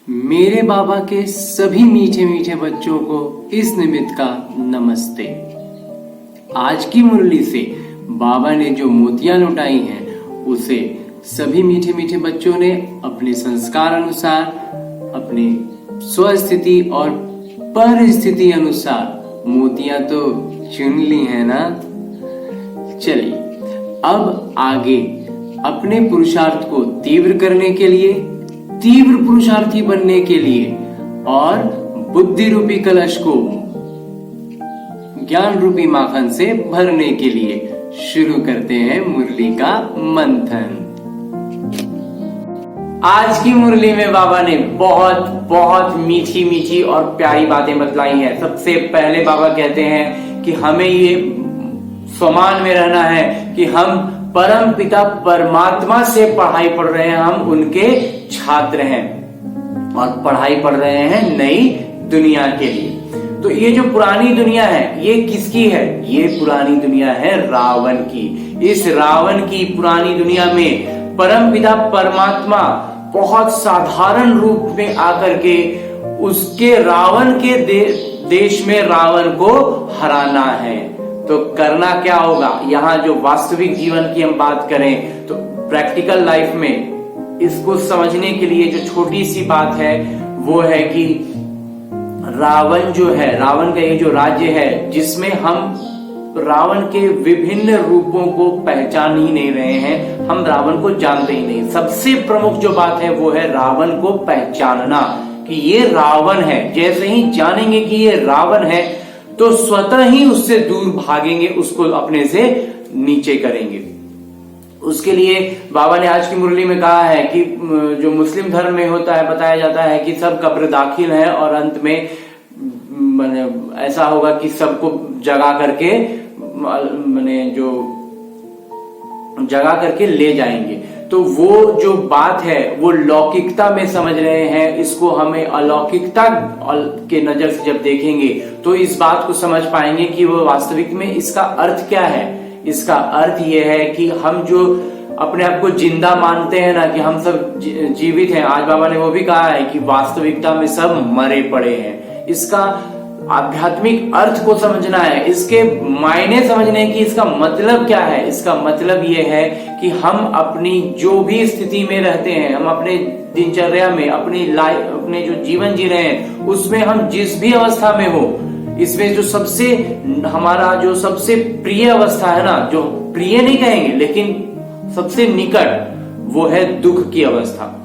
मेरे बाबा के सभी मीठे मीठे बच्चों को इस निमित्त का नमस्ते। आज की मुरली से बाबा ने जो मोतियां लुटाई हैं उसे सभी मीठे मीठे बच्चों ने अपने संस्कार अनुसार, अपने स्वस्थिति और परिस्थिति अनुसार मोतियां तो चुन ली है ना। चलिए अब आगे अपने पुरुषार्थ को तीव्र करने के लिए, तीव्र पुरुषार्थी बनने के लिए और बुद्धि रूपी कलश को ज्ञान रूपी माखन से भरने के लिए शुरू करते हैं मुरली का मंथन। आज की मुरली में बाबा ने बहुत बहुत मीठी मीठी और प्यारी बातें बतलाई हैं। सबसे पहले बाबा कहते हैं कि हमें ये स्वमान में रहना है कि हम परम पिता परमात्मा से पढ़ाई पढ़ रहे हैं, हम उनके छात्र हैं और पढ़ाई पढ़ रहे हैं नई दुनिया के लिए। तो ये जो पुरानी दुनिया है ये किसकी है? ये पुरानी दुनिया है रावण की। इस रावण की पुरानी दुनिया में परम पिता परमात्मा बहुत साधारण रूप में आकर के उसके रावण के देश में रावण को हराना है। तो करना क्या होगा? यहाँ जो वास्तविक जीवन की हम बात करें तो प्रैक्टिकल लाइफ में इसको समझने के लिए जो छोटी सी बात है वो है कि रावण जो है, रावण का ये जो राज्य है जिसमें हम रावण के विभिन्न रूपों को पहचान ही नहीं रहे हैं, हम रावण को जानते ही नहीं। सबसे प्रमुख जो बात है वो है रावण को पहचानना कि ये रावण है। जैसे ही जानेंगे कि ये रावण है तो स्वतः ही उससे दूर भागेंगे, उसको अपने से नीचे करेंगे। उसके लिए बाबा ने आज की मुरली में कहा है कि जो मुस्लिम धर्म में होता है, बताया जाता है कि सब कब्र दाखिल है और अंत में ऐसा होगा कि सबको जगा करके जो जगा करके ले जाएंगे। तो वो जो बात है वो लौकिकता में समझ रहे हैं, इसको हमें अलौकिकता के नजर से जब देखेंगे तो इस बात को समझ पाएंगे कि वो वास्तविक में इसका अर्थ क्या है। इसका अर्थ ये है कि हम जो अपने आप को जिंदा मानते हैं ना, कि हम सब जीवित हैं, आज बाबा ने वो भी कहा है कि वास्तविकता में सब मरे पड़े हैं। इसका आध्यात्मिक अर्थ को समझना है, इसके मायने समझने की इसका मतलब क्या है। इसका मतलब ये है कि हम अपनी जो भी स्थिति में रहते हैं, हम अपने दिनचर्या में, अपनी लाइफ, अपने जो जीवन जी रहे हैं उसमें हम जिस भी अवस्था में हो, इसमें जो सबसे हमारा जो सबसे प्रिय अवस्था है ना, जो प्रिय नहीं कहेंगे लेकिन सबसे निकट, वो है दुख की अवस्था।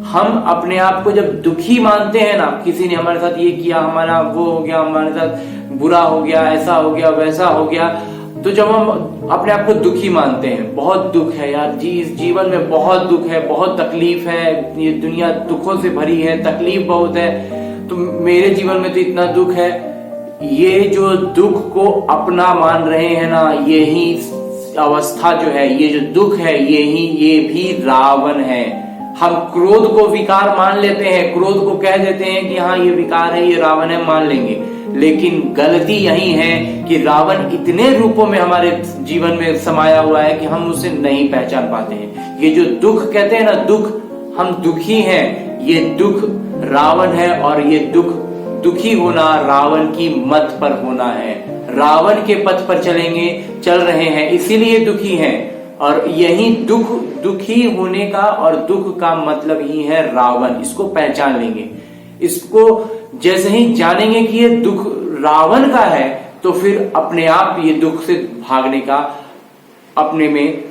हम अपने आप को जब दुखी मानते हैं ना, किसी ने हमारे साथ ये किया, हमारा वो हो गया, हमारे साथ बुरा हो गया, ऐसा हो गया, वैसा हो गया, तो जब हम अपने आप को दुखी मानते हैं, बहुत दुख है यार जी, इस जीवन में बहुत दुख है, बहुत तकलीफ है, ये दुनिया दुखों से भरी है, तकलीफ बहुत है, तो मेरे जीवन में तो इतना दुख है। ये जो दुख को अपना मान रहे हैं ना, यही अवस्था जो है, ये जो दुख है, ये भी रावण है। हम क्रोध को विकार मान लेते हैं, क्रोध को कह देते हैं कि हाँ ये विकार है, ये रावण है, मान लेंगे। लेकिन गलती यही है कि रावण इतने रूपों में हमारे जीवन में समाया हुआ है कि हम उसे नहीं पहचान पाते हैं। ये जो दुख कहते हैं ना, दुख, हम दुखी हैं, ये दुख रावण है और ये दुखी होना रावण की मत पर होना है। रावण के पथ पर चल रहे हैं, इसीलिए दुखी हैं। और यही दुखी होने का और दुख का मतलब ही है रावण। इसको पहचान लेंगे, इसको जैसे ही जानेंगे कि ये दुख रावण का है तो फिर अपने आप ये दुख से भागने का अपने में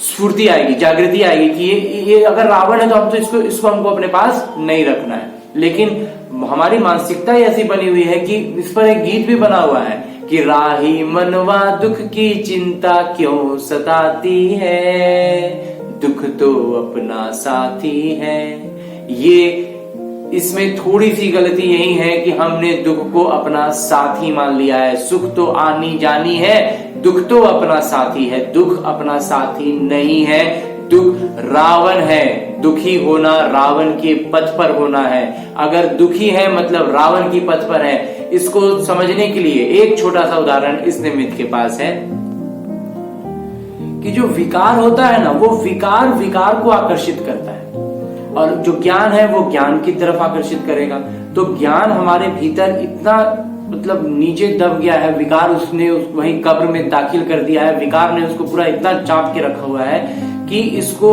स्फूर्ति आएगी, जागृति आएगी कि ये अगर रावण है तो हम तो इसको हमको अपने पास नहीं रखना है। लेकिन हमारी मानसिकता ऐसी बनी हुई है कि इस पर एक गीत भी बना हुआ है कि राही मनवा दुख की चिंता क्यों सताती है, दुख तो अपना साथी है। ये इसमें थोड़ी सी गलती यही है कि हमने दुख को अपना साथी मान लिया है। सुख तो आनी जानी है, दुख तो अपना साथी है। दुख अपना साथी नहीं है, दुख रावण है। दुखी होना रावण के पथ पर होना है। अगर दुखी है मतलब रावण की पथ पर है। इसको समझने के लिए एक छोटा सा उदाहरण इस निमित्त के पास है कि जो विकार होता है ना, वो विकार को आकर्षित करता है। और जो ज्ञान है वो ज्ञान की तरफ आकर्षित करेगा। तो ज्ञान हमारे भीतर इतना मतलब नीचे दब गया है, विकार उसने वहीं कब्र में दाखिल कर दिया है, विकार ने उसको पूरा इतना चाप के रखा हुआ है कि इसको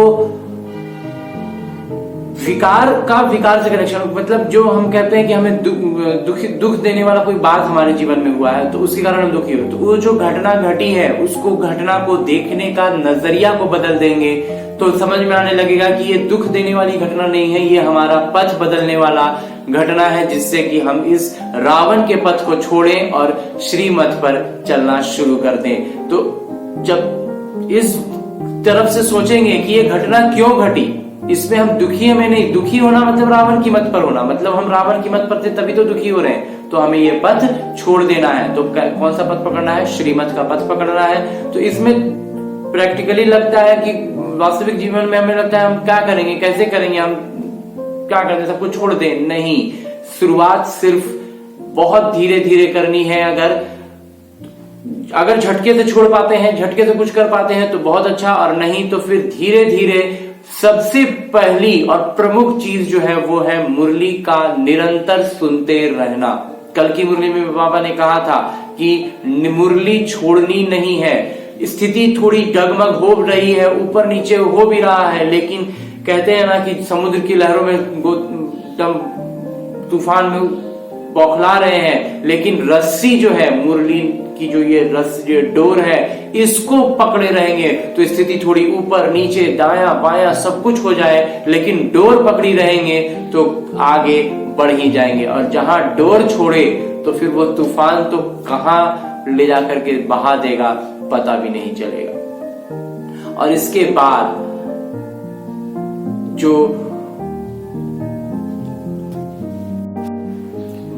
विकार से कनेक्शन, मतलब जो हम कहते हैं कि हमें दुख देने वाला कोई बात हमारे जीवन में हुआ है तो उसके कारण हम दुखी हो, तो वो जो घटना घटी है उसको घटना को देखने का नजरिया को बदल देंगे तो समझ में आने लगेगा कि ये दुख देने वाली घटना नहीं है, ये हमारा पथ बदलने वाला घटना है, जिससे कि हम इस रावण के पथ को छोड़ें और श्रीमत पर चलना शुरू कर दें। तो जब इस तरफ से सोचेंगे कि ये घटना क्यों घटी, इसमें हम दुखी है, मैं नहीं, दुखी होना मतलब रावण की मत पर होना, मतलब हम रावण की मत पर थे तभी तो दुखी हो रहे हैं, तो हमें ये पथ छोड़ देना है। तो कौन सा पथ पकड़ना है? श्रीमत का पथ पकड़ना है। तो इसमें प्रैक्टिकली लगता है कि वास्तविक जीवन में हमें लगता है हम क्या करेंगे, कैसे करेंगे, हम क्या करते, सब कुछ छोड़ दें? नहीं, शुरुआत सिर्फ बहुत धीरे धीरे करनी है। अगर झटके से छोड़ पाते हैं, झटके से कुछ कर पाते हैं तो बहुत अच्छा, और नहीं तो फिर धीरे धीरे। सबसे पहली और प्रमुख चीज जो है वो है मुरली का निरंतर सुनते रहना। कल की मुरली में बाबा ने कहा था कि मुरली छोड़नी नहीं है। स्थिति थोड़ी डगमग हो रही है, ऊपर नीचे हो भी रहा है, लेकिन कहते हैं ना कि समुद्र की लहरों में तूफान में बौखला रहे हैं, लेकिन रस्सी जो है मुरली की, जो ये रस्सी डोर है, इसको पकड़े रहेंगे तो स्थिति थोड़ी ऊपर नीचे दाया बाया सब कुछ हो जाए, लेकिन डोर पकड़ी रहेंगे तो आगे बढ़ ही जाएंगे। और जहां डोर छोड़े तो फिर वो तूफान तो कहां ले जाकर के बहा देगा पता भी नहीं चलेगा। और इसके बाद जो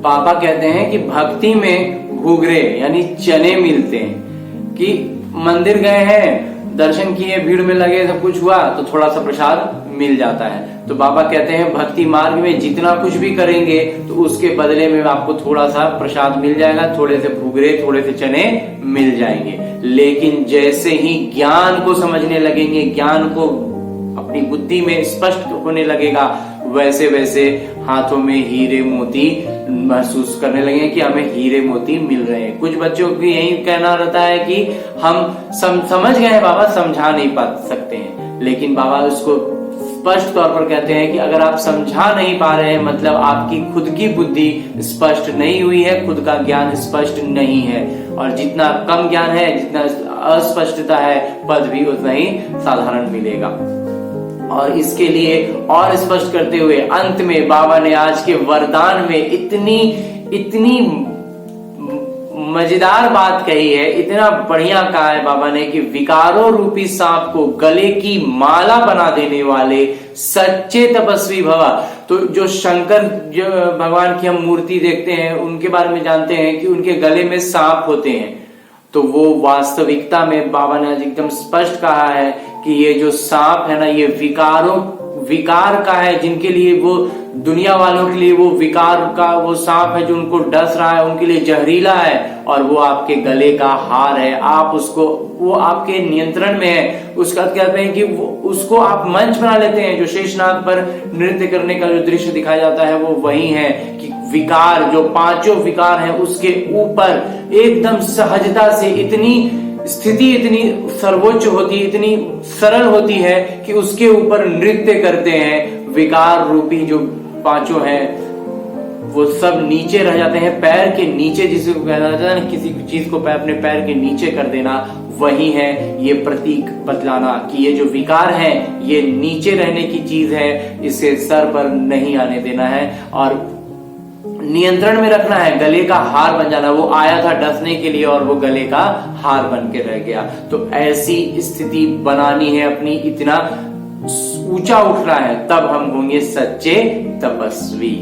पापा कहते हैं कि भक्ति में घुघरे यानी चने मिलते हैं, कि मंदिर गए हैं, दर्शन किए, भीड़ में लगे, सब कुछ हुआ तो थोड़ा सा प्रसाद मिल जाता है। तो बाबा कहते हैं भक्ति मार्ग में जितना कुछ भी करेंगे तो उसके बदले में आपको थोड़ा सा प्रसाद मिल जाएगा, थोड़े से घुघरे, थोड़े से चने मिल जाएंगे। लेकिन जैसे ही ज्ञान को समझने लगेंगे, ज्ञान को अपनी बुद्धि में स्पष्ट होने लगेगा, वैसे वैसे हाथों में हीरे मोती महसूस करने लगे कि हमें हीरे मोती मिल रहे हैं। कुछ बच्चों को यही कहना रहता है कि हम समझ गए हैं बाबा, समझा नहीं पा सकते हैं। लेकिन बाबा उसको स्पष्ट तौर पर कहते हैं कि अगर आप समझा नहीं पा रहे हैं मतलब आपकी खुद की बुद्धि स्पष्ट नहीं हुई है, खुद का ज्ञान स्पष्ट नहीं है। और जितना कम ज्ञान है, जितना अस्पष्टता है, पद भी उतना ही साधारण मिलेगा। और इसके लिए और स्पष्ट करते हुए अंत में बाबा ने आज के वरदान में इतनी मजेदार बात कही है, इतना बढ़िया कहा है बाबा ने कि विकारों रूपी सांप को गले की माला बना देने वाले सच्चे तपस्वी भवा। तो जो शंकर जो भगवान की हम मूर्ति देखते हैं, उनके बारे में जानते हैं कि उनके गले में सांप होते हैं, तो वो वास्तविकता में बाबा ने आज एकदम स्पष्ट कहा है कि ये जो सांप है ना, ये विकार का है, जिनके लिए वो दुनिया वालों के लिए वो विकार का वो सांप है जो उनको डस रहा है, उनके लिए जहरीला है, और वो आपके गले का हार है। आप उसको, वो आपके नियंत्रण में है। उसका कहते हैं कि वो उसको आप मंच बना लेते हैं। जो शेषनाग पर नृत्य करने का जो दृश्य दिखाया जाता है वो वही है कि विकार, जो पांचों विकार हैं, उसके ऊपर एकदम सहजता से इतनी स्थिति इतनी सर्वोच्च होती, इतनी सरल होती है कि उसके ऊपर नृत्य करते हैं। विकार रूपी जो पांचों हैं वो सब नीचे रह जाते हैं, पैर के नीचे, जिसको कहना जाता है ना, किसी चीज को अपने पैर के नीचे कर देना, वही है ये प्रतीक बतलाना कि ये जो विकार है ये नीचे रहने की चीज है, इसे सर पर नहीं आने देना है और नियंत्रण में रखना है। गले का हार बन जाना, वो आया था डसने के लिए और वो गले का हार बन के रह गया। तो ऐसी स्थिति बनानी है अपनी, इतना ऊंचा उठना है, तब हम होंगे सच्चे तपस्वी।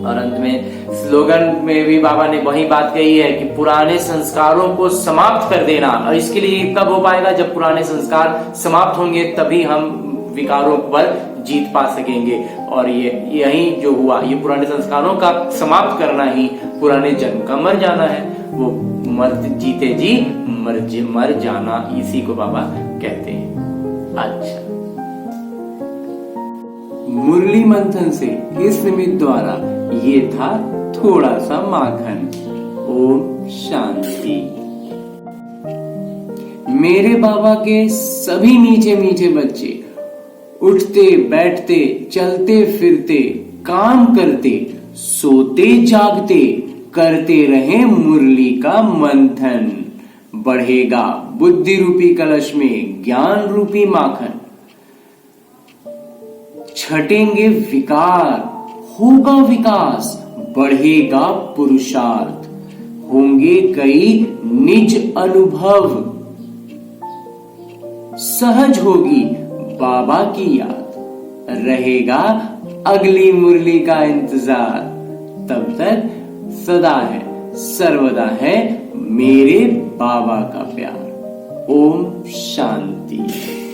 और अंत में स्लोगन में भी बाबा ने वही बात कही है कि पुराने संस्कारों को समाप्त कर देना। और इसके लिए कब हो पाएगा? जब पुराने संस्कार समाप्त होंगे, तभी हम विकारों पर जीत पा सकेंगे। और ये यही जो हुआ, ये पुराने संस्कारों का समाप्त करना ही पुराने जन्म का मर जाना है। वो जीते जी मर जाना, इसी को बाबा कहते हैं। अच्छा, मुरली मंथन से इस निमित्त द्वारा ये था थोड़ा सा माखन। ओम शांति। मेरे बाबा के सभी मीठे मीठे बच्चे उठते बैठते चलते फिरते काम करते सोते जागते करते रहे मुरली का मंथन। बढ़ेगा बुद्धि रूपी कलश में ज्ञान रूपी माखन। छटेंगे विकार होगा विकास, बढ़ेगा पुरुषार्थ, होंगे कई निज अनुभव, सहज होगी बाबा की याद, रहेगा अगली मुरली का इंतजार। तब तक सदा है सर्वदा है मेरे बाबा का प्यार। ओम शांति।